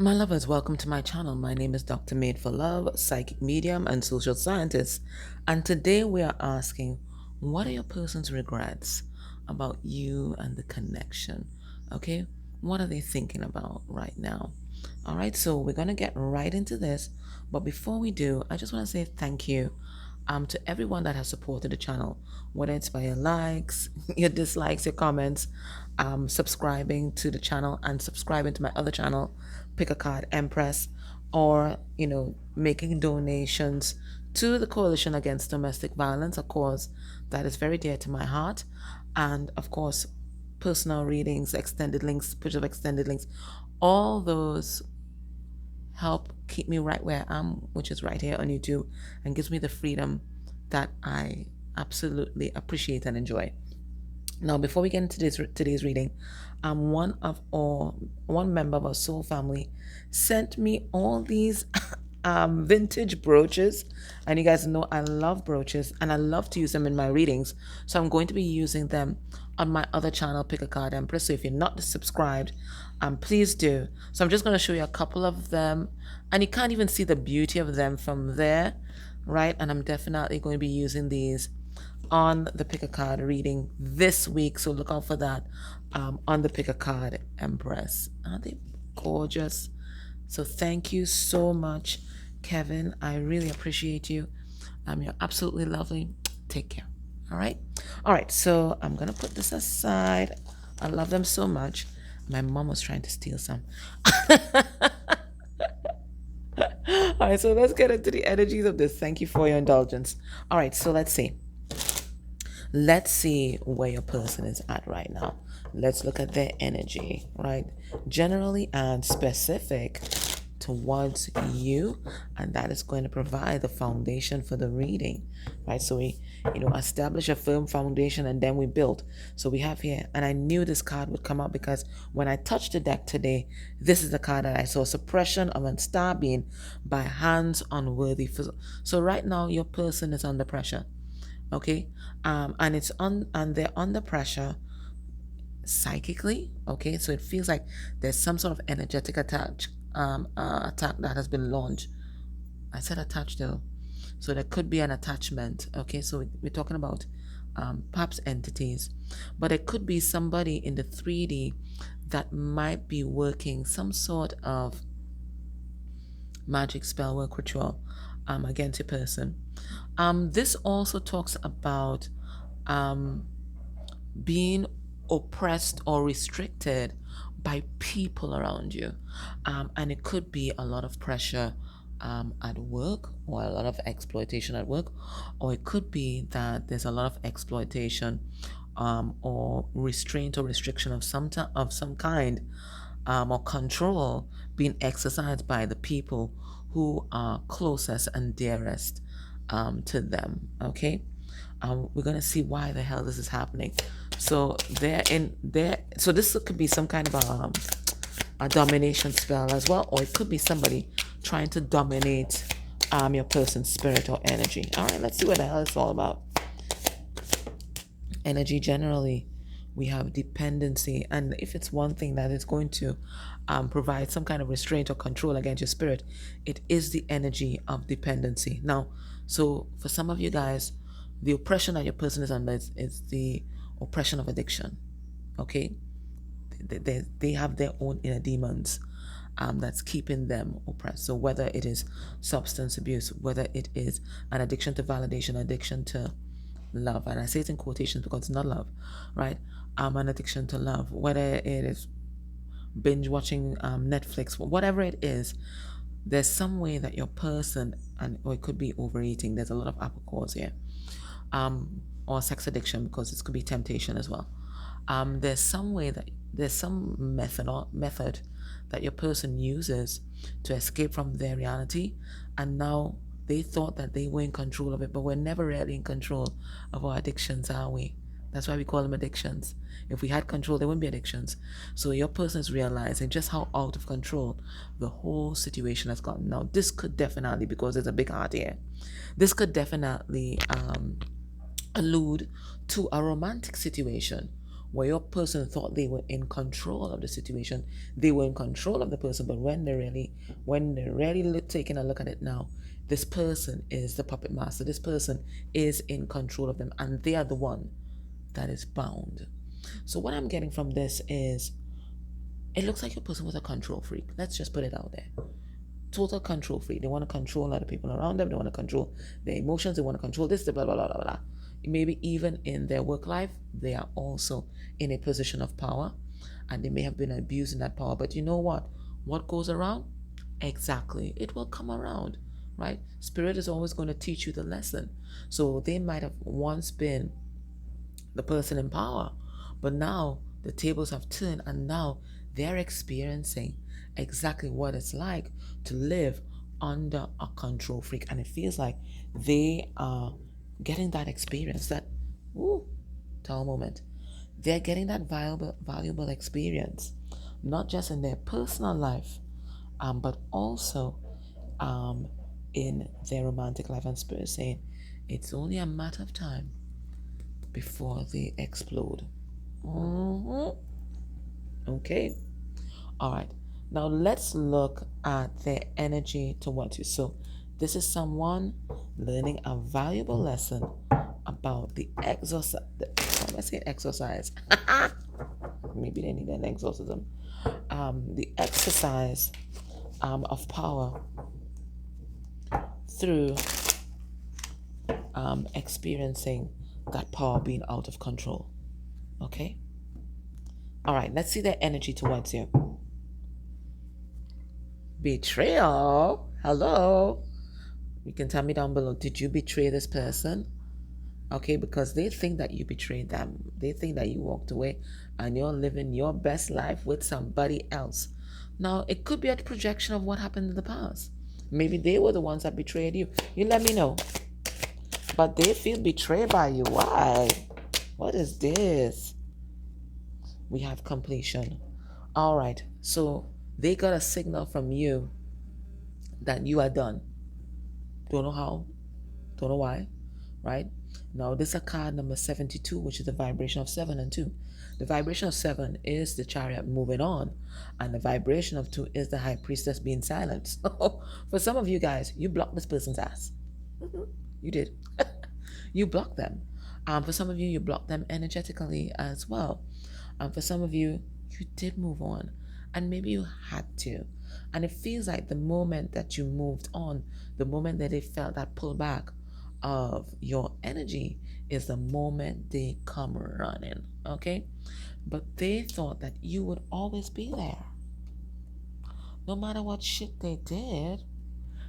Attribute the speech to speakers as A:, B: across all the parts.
A: My lovers, welcome to my channel. My name is Dr. Made for Love, psychic medium, and social scientist. And today we are asking, what are your person's regrets about you and the connection? Okay, what are they thinking about right now? All right, so we're going to get right into this. But before we do, I just want to say thank you to everyone that has supported the channel, whether it's by your likes, your dislikes, your comments, subscribing to the channel and subscribing to my other channel, Pick a Card Empress, or, making donations to the Coalition Against Domestic Violence, a cause that is very dear to my heart. And of course, personal readings, extended links, picture of extended links, all those help keep me right where I am, which is right here on YouTube, and gives me the freedom that I absolutely appreciate and enjoy. Now, before we get into today's reading, one member of our soul family sent me all these vintage brooches, and you guys know I love brooches and I love to use them in my readings. So I'm going to be using them on my other channel, Pick a Card Empress. So if you're not subscribed, please do. So I'm just going to show you a couple of them, and you can't even see the beauty of them from there, right? And I'm definitely going to be using these on the Pick a Card reading this week, so look out for that on the Pick a Card Empress. Aren't they gorgeous? So thank you so much, Kevin. I really appreciate you. You're absolutely lovely. Take care. All right, so I'm gonna put this aside. I love them so much. My mom was trying to steal some. All right, so let's get into the energies of this. Thank you for your indulgence. All right, so let's see. Let's see where your person is at right now. Let's look at their energy, right? Generally and specific towards you, and that is going to provide the foundation for the reading, right? So we, establish a firm foundation and then we build. So we have here, and I knew this card would come up because when I touched the deck today, this is the card that I saw: suppression of a star being by hands unworthy. So right now, your person is under pressure. Okay, and they're under pressure psychically. Okay, so it feels like there's some sort of energetic attack that has been launched. I said attached though, so there could be an attachment. Okay, so we're talking about perhaps entities, but it could be somebody in the 3D that might be working some sort of magic spell work ritual against your person. This also talks about being oppressed or restricted by people around you. And it could be a lot of pressure at work, or a lot of exploitation at work, or it could be that there's a lot of exploitation or restraint or restriction of some kind, or control being exercised by the people who are closest and dearest to them. Okay, we're gonna see why the hell this is happening. So they're in there. So this could be some kind of a domination spell as well, or it could be somebody trying to dominate your person's spirit or energy. All right, let's see what the hell it's all about. Energy generally, we have dependency, and if it's one thing that is going to provide some kind of restraint or control against your spirit, it is the energy of dependency. Now, so for some of you guys, the oppression that your person is under is the oppression of addiction. Okay, they have their own inner demons that's keeping them oppressed. So whether it is substance abuse, whether it is an addiction to validation, addiction to love, and I say it in quotations because it's not love, right? An addiction to love, whether it is binge watching Netflix, whatever it is, there's some way that your person, or it could be overeating. There's a lot of apple cores here, or sex addiction, because it could be temptation as well. There's some way that there's some method that your person uses to escape from their reality, and now they thought that they were in control of it, but we're never really in control of our addictions, are we? That's why we call them addictions. If we had control, there wouldn't be addictions. So your person is realizing just how out of control the whole situation has gotten. Now, this could definitely, because there's a big heart here, this could definitely allude to a romantic situation where your person thought they were in control of the situation, they were in control of the person, but when they're really taking a look at it now, this person is the puppet master. This person is in control of them, and they are the one that is bound. So what I'm getting from this is, it looks like your person was a control freak. Let's just put it out there. Total control freak. They want to control other people around them. They want to control their emotions. They want to control this, blah, blah, blah, blah, blah. Maybe even in their work life, they are also in a position of power, and they may have been abusing that power. But you know what? What goes around? Exactly. It will come around, right? Spirit is always going to teach you the lesson. So they might have once been the person in power, but now the tables have turned, and now they're experiencing exactly what it's like to live under a control freak. And it feels like they are getting that experience, that, ooh, tell moment. They're getting that valuable experience, not just in their personal life, but also in their romantic life. And Spirit saying it's only a matter of time before they explode. Okay. All right. Now let's look at their energy towards you. So this is someone learning a valuable lesson about the exercise. How am I saying exercise? Maybe they need an exorcism. The exercise of power through experiencing that power being out of control. Okay? All right, let's see their energy towards you. Betrayal? Hello? You can tell me down below, did you betray this person? Okay, because they think that you betrayed them. They think that you walked away and you're living your best life with somebody else. Now, it could be a projection of what happened in the past. Maybe they were the ones that betrayed you. You let me know. But they feel betrayed by you. Why? What is this? We have completion. All right. So they got a signal from you that you are done. Don't know how. Don't know why. Right? Now, this is a card number 72, which is the vibration of 7 and 2. The vibration of 7 is the chariot moving on, and the vibration of 2 is the high priestess being silenced. For some of you guys, you blocked this person's ass. You did. You blocked them. For some of you, you blocked them energetically as well. For some of you, you did move on, and maybe you had to. And it feels like the moment that you moved on, the moment that they felt that pullback of your energy, is the moment they come running. Okay? But they thought that you would always be there, no matter what shit they did.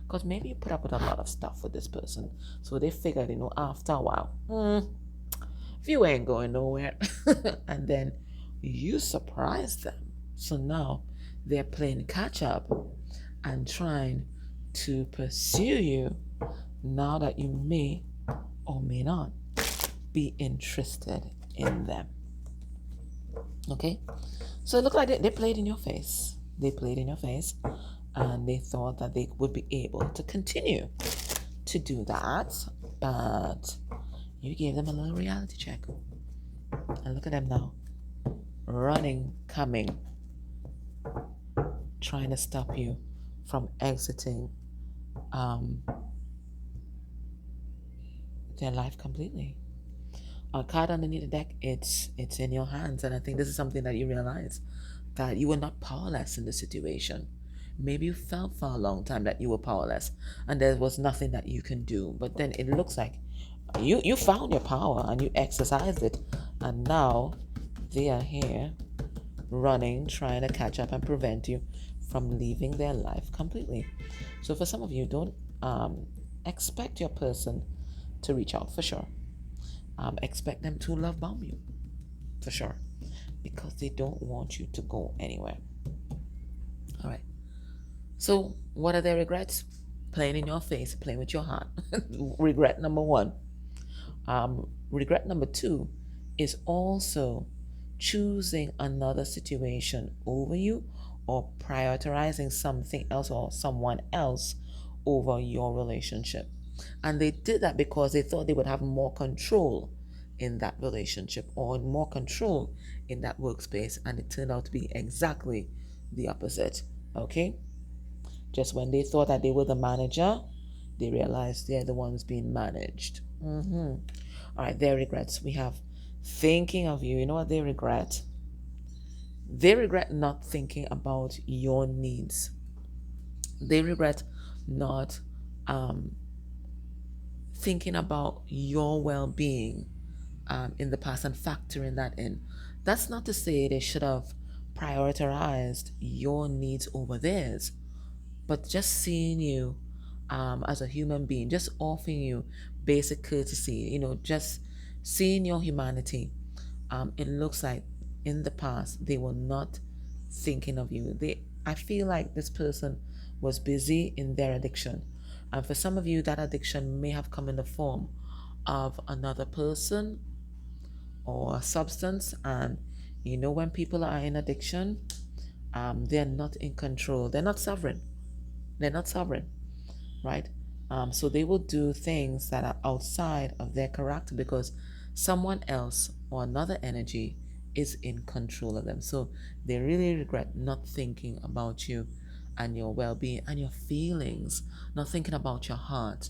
A: Because maybe you put up with a lot of stuff with this person. So they figured, after a while, if you ain't going nowhere, and then you surprise them. So now they're playing catch up and trying to pursue you now that you may or may not be interested in them. Okay? So it looked like they played in your face. They played in your face, and they thought that they would be able to continue to do that, but you gave them a little reality check. And look at them now. Running, coming, trying to stop you from exiting their life completely. A card underneath the deck, it's in your hands. And I think this is something that you realize, that you were not powerless in the situation. Maybe you felt for a long time that you were powerless and there was nothing that you can do. But then it looks like you found your power and you exercised it. And now they are here running, trying to catch up and prevent you from leaving their life completely. So for some of you, don't expect your person to reach out, for sure. Expect them to love bomb you, for sure, because they don't want you to go anywhere. All right. So what are their regrets? Playing in your face, playing with your heart. Regret number 1. Regret number 2 is also choosing another situation over you, or prioritizing something else or someone else over your relationship. And they did that because they thought they would have more control in that relationship or more control in that workspace, and it turned out to be exactly the opposite. Okay? Just when they thought that they were the manager, they realized they're the ones being managed. All right, their regrets. We have thinking of you. You know what they regret? They regret not thinking about your needs. They regret not um, thinking about your well being in the past and factoring that in. That's not to say they should have prioritized your needs over theirs, but just seeing you as a human being, just offering you basic courtesy, just seeing your humanity. It looks like in the past they were not thinking of you. I feel like this person was busy in their addiction. And for some of you, that addiction may have come in the form of another person or a substance. And when people are in addiction, they're not in control. They're not sovereign. They're not sovereign, right? So they will do things that are outside of their character because someone else or another energy is in control of them. So they really regret not thinking about you and your well-being and your feelings, not thinking about your heart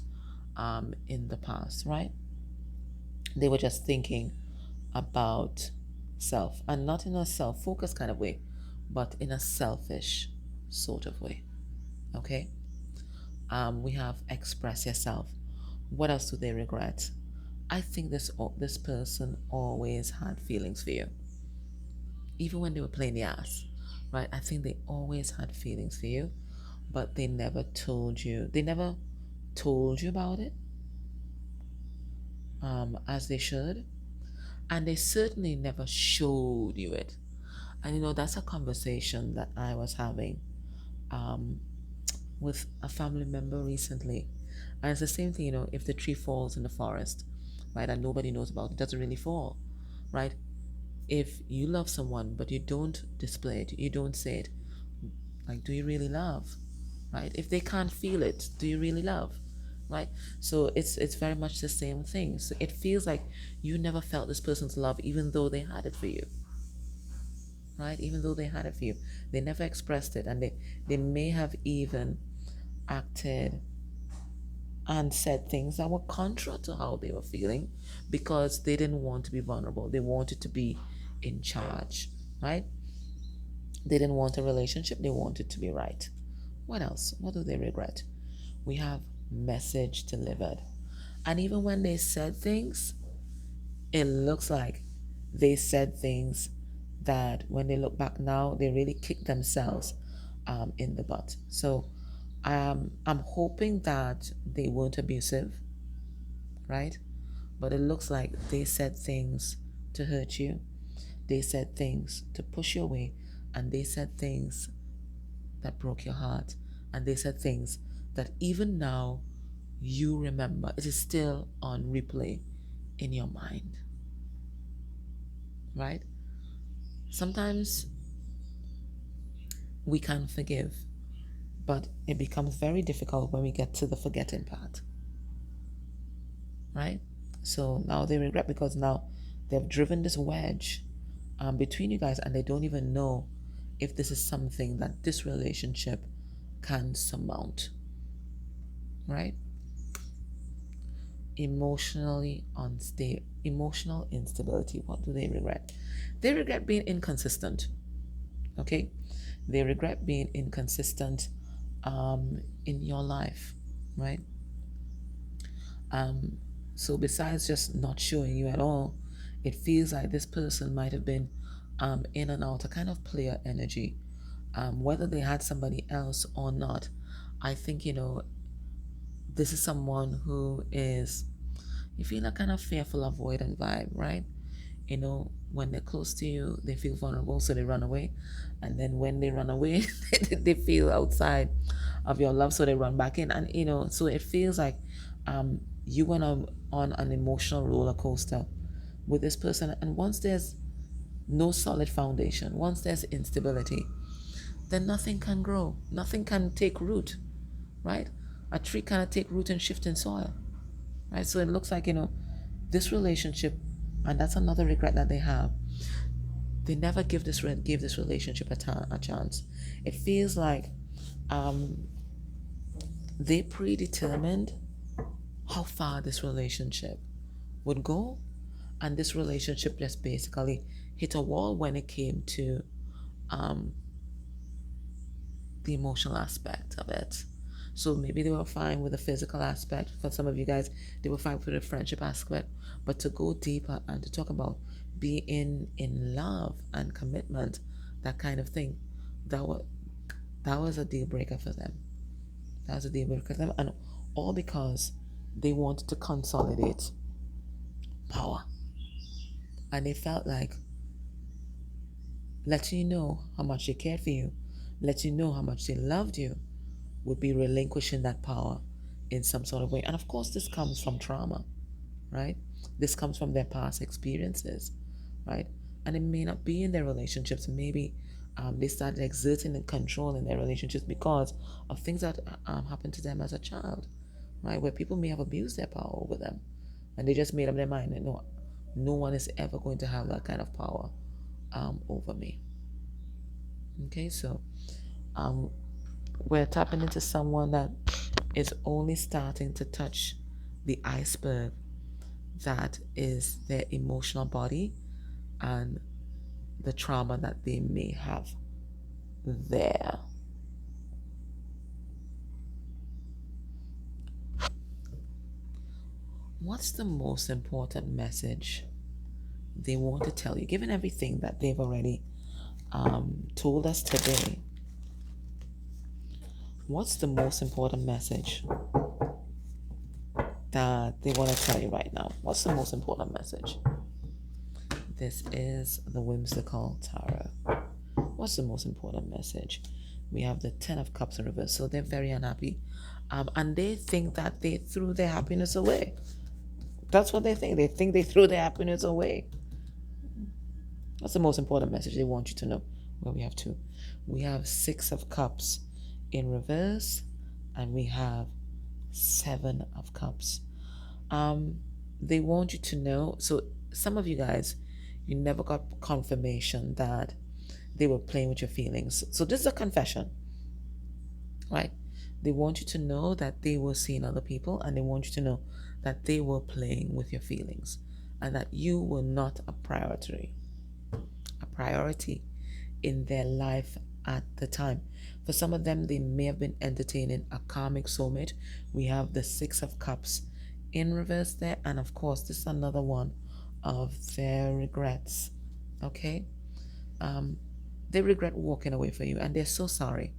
A: in the past, right? They were just thinking about self, and not in a self-focused kind of way, but in a selfish sort of way. Okay? We have express yourself. What else do they regret? I think this person always had feelings for you, even when they were playing the ass, right? I think they always had feelings for you, but they never told you. They never told you about it, as they should, and they certainly never showed you it. And that's a conversation that I was having um, with a family member recently. And it's the same thing, if the tree falls in the forest, right, and nobody knows about it, it doesn't really fall, right? If you love someone, but you don't display it, you don't say it, like, do you really love, right? If they can't feel it, do you really love, right? So it's very much the same thing. So it feels like you never felt this person's love, even though they had it for you, right? Even though they had it for you, they never expressed it, and they may have even acted and said things that were contrary to how they were feeling because they didn't want to be vulnerable. They wanted to be in charge, right? They didn't want a relationship. They wanted to be right. What else? What do they regret? We have message delivered. And even when they said things, it looks like they said things that when they look back now, they really kicked themselves in the butt. So I'm hoping that they weren't abusive, right? But it looks like they said things to hurt you. They said things to push you away. And they said things that broke your heart. And they said things that even now you remember. It is still on replay in your mind, right? Sometimes we can forgive, but it becomes very difficult when we get to the forgetting part, right? So now they regret because now they've driven this wedge between you guys, and they don't even know if this is something that this relationship can surmount, right? Emotionally unstable, emotional instability. What do they regret? They regret being inconsistent. Okay, they regret being inconsistent in your life, right? Um, so besides just not showing you at all, it feels like this person might have been in and out, a kind of player energy. Whether they had somebody else or not, I think, this is someone who is, you feel a kind of fearful, avoidant vibe, right? When they're close to you, they feel vulnerable, so they run away. And then when they run away, they feel outside of your love, so they run back in. And, so it feels like you went on an emotional roller coaster with this person. And once there's no solid foundation, once there's instability, then nothing can grow. Nothing can take root, right? A tree cannot take root and shift in soil, right? So it looks like, this relationship And that's another regret that they have. They never give this relationship a chance. It feels like um, they predetermined how far this relationship would go, and this relationship just basically hit a wall when it came to um, the emotional aspect of it. So maybe they were fine with the physical aspect. For some of you guys, they were fine with the friendship aspect. But to go deeper and to talk about being in love and commitment, that kind of thing, that was that was a deal breaker for them. That was a deal breaker for them, and all because they wanted to consolidate power, and they felt like letting you know how much they cared for you, letting you know how much they loved you, would be relinquishing that power in some sort of way. And of course, this comes from trauma, right? This comes from their past experiences, right? And it may not be in their relationships. Maybe they started exerting and control in their relationships because of things that happened to them as a child, right? Where people may have abused their power over them. And they just made up their mind that no one is ever going to have that kind of power over me. Okay, so um, we're tapping into someone that is only starting to touch the iceberg that is their emotional body and the trauma that they may have there. What's the most important message they want to tell you, given everything that they've already told us today? What's the most important message that they want to tell you right now? What's the most important message? This is the whimsical tarot. What's the most important message? We have the Ten of Cups in reverse, so they're very unhappy, and they think that they threw their happiness away. That's what they think. They think they threw their happiness away. That's the most important message they want you to know. Well, we have two. We have Six of Cups in reverse, and we have Seven of Cups. They want you to know. So some of you guys, you never got confirmation that they were playing with your feelings. So this is a confession, right? They want you to know that they were seeing other people, and they want you to know that they were playing with your feelings and that you were not a priority in their life at the time. For some of them, they may have been entertaining a karmic soulmate. We have the Six of Cups in reverse there, and of course, this is another one of their regrets. Okay? They regret walking away from you, and they're so sorry.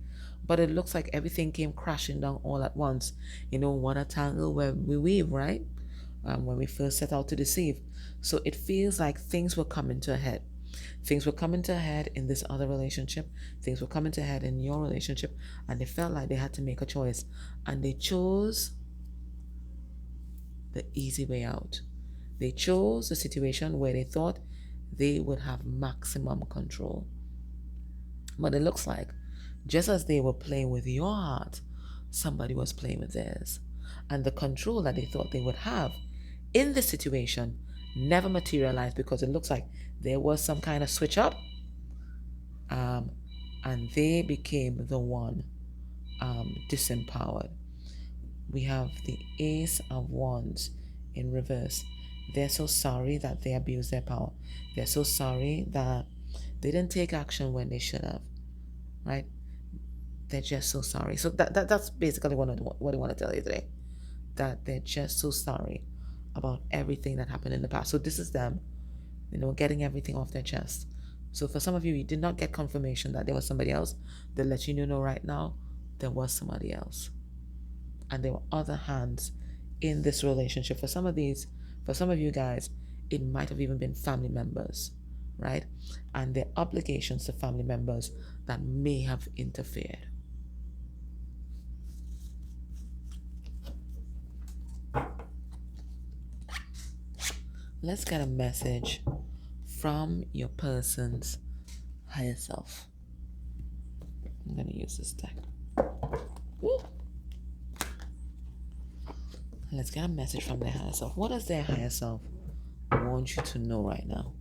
A: But it looks like everything came crashing down all at once. What a tangle where we weave, right? When we first set out to deceive. So it feels like things were coming to a head. Things were coming to a head in this other relationship. Things were coming to a head in your relationship. And they felt like they had to make a choice. And they chose the easy way out. They chose a situation where they thought they would have maximum control. But it looks like just as they were playing with your heart, somebody was playing with theirs. And the control that they thought they would have in this situation never materialized because it looks like there was some kind of switch up, and they became the one disempowered. We have the Ace of Wands in reverse. They're so sorry that they abused their power. They're so sorry that they didn't take action when they should have, right? They're just so sorry. So that's basically what I want to tell you today. That they're just so sorry about everything that happened in the past. So this is them, getting everything off their chest. So for some of you, you did not get confirmation that there was somebody else. They'll let you know right now there was somebody else. And there were other hands in this relationship. For some of you guys, it might have even been family members, right? And their obligations to family members that may have interfered. Let's get a message from your person's higher self. I'm going to use this deck. Woo. Let's get a message from their higher self. What does their higher self want want you to know right now?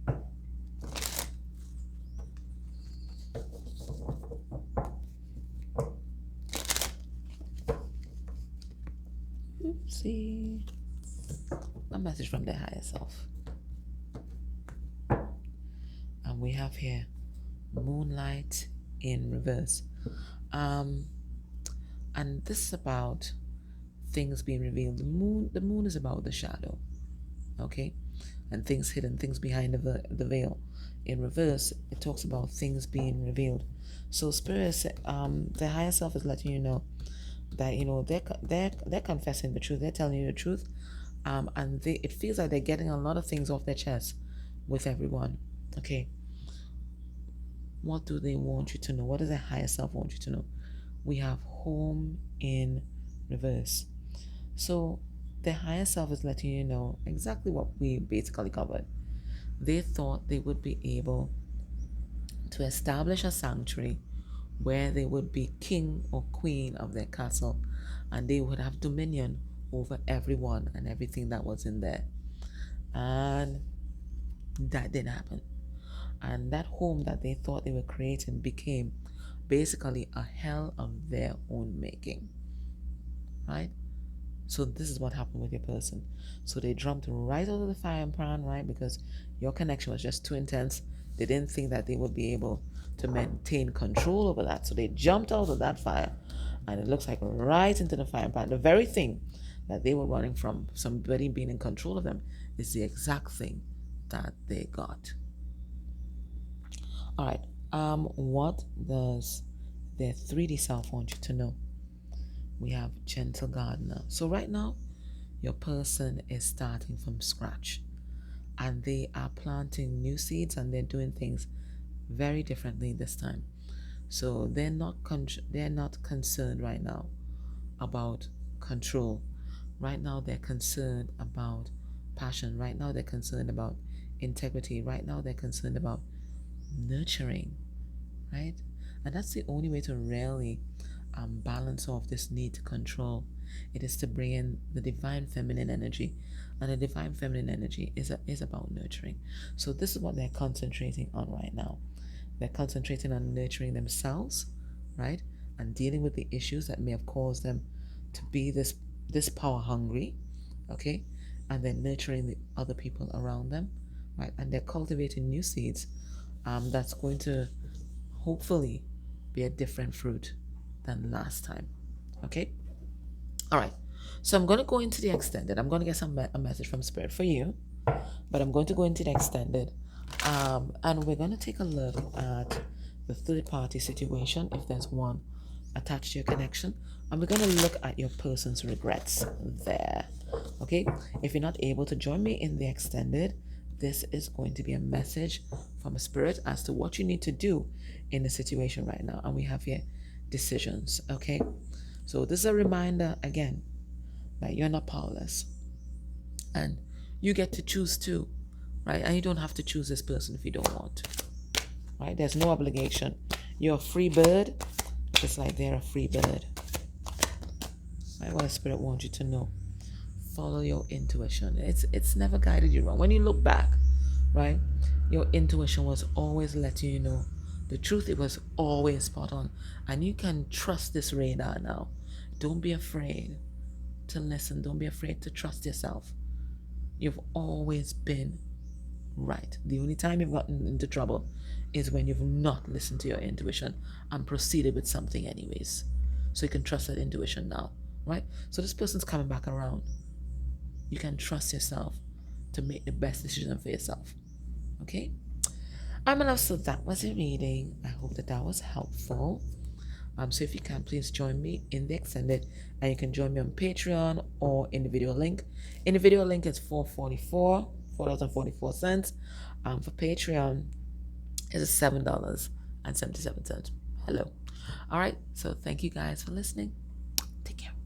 A: Oopsie. A message from their higher self. And we have here moonlight in reverse. And this is about things being revealed. The moon is about the shadow, okay, and things hidden, things behind the veil. In reverse, it talks about things being revealed. So spirit, the higher self is letting you know that they're confessing the truth. They're telling you the truth, and it feels like they're getting a lot of things off their chest with everyone. Okay, what do they want you to know? What does the higher self want you to know? We have home in reverse. So the higher self is letting you know exactly what we basically covered. They thought they would be able to establish a sanctuary where they would be king or queen of their castle, and they would have dominion over everyone and everything that was in there. And that didn't happen. And that home that they thought they were creating became basically a hell of their own making. Right? So this is what happened with your person. So they jumped right out of the fire pan, right? Because your connection was just too intense. They didn't think that they would be able to maintain control over that. So they jumped out of that fire, and it looks like right into the fire pan. The very thing that they were running from, somebody being in control of them, is the exact thing that they got. All right. What does their 3D self want you to know? We have gentle gardener. So right now, your person is starting from scratch, and they are planting new seeds, and they're doing things very differently this time. So they're not concerned right now about control. Right now they're concerned about passion. Right now they're concerned about integrity. Right now they're concerned about nurturing, right? And that's the only way to really balance off this need to control. It is to bring in the divine feminine energy, and the divine feminine energy is about nurturing. So this is what they're concentrating on right now. They're concentrating on nurturing themselves, right, and dealing with the issues that may have caused them to be this power hungry, okay, and then nurturing the other people around them, right, and they're cultivating new seeds that's going to hopefully be a different fruit than last time. Okay? All right. So I'm going to go into the extended. I'm going to get a message from Spirit for you, but I'm going to go into the extended. And we're going to take a look at the third party situation, if there's one attached to your connection. And we're going to look at your person's regrets there. Okay? If you're not able to join me in the extended, this is going to be a message from a spirit as to what you need to do in the situation right now. And we have here decisions. Okay? So this is a reminder again that you're not powerless. And you get to choose too. Right? And you don't have to choose this person if you don't want to. Right? There's no obligation. You're a free bird, just like they're a free bird. Right? What the spirit wants you to know. Follow your intuition. It's never guided you wrong. When you look back, right, your intuition was always letting you know the truth. It was always spot on, and you can trust this radar now. Don't be afraid to listen. Don't be afraid to trust yourself. You've always been right. The only time you've gotten into trouble is when you've not listened to your intuition and proceeded with something anyways. So you can trust that intuition now, right? So this person's coming back around. You can trust yourself to make the best decision for yourself. Okay? So that was a reading. I hope that was helpful. So if you can, please join me in the extended, and you can join me on Patreon or in the video link. In the video link, it's $4.44. For Patreon, it's $7.77. Hello. All right. So thank you guys for listening. Take care.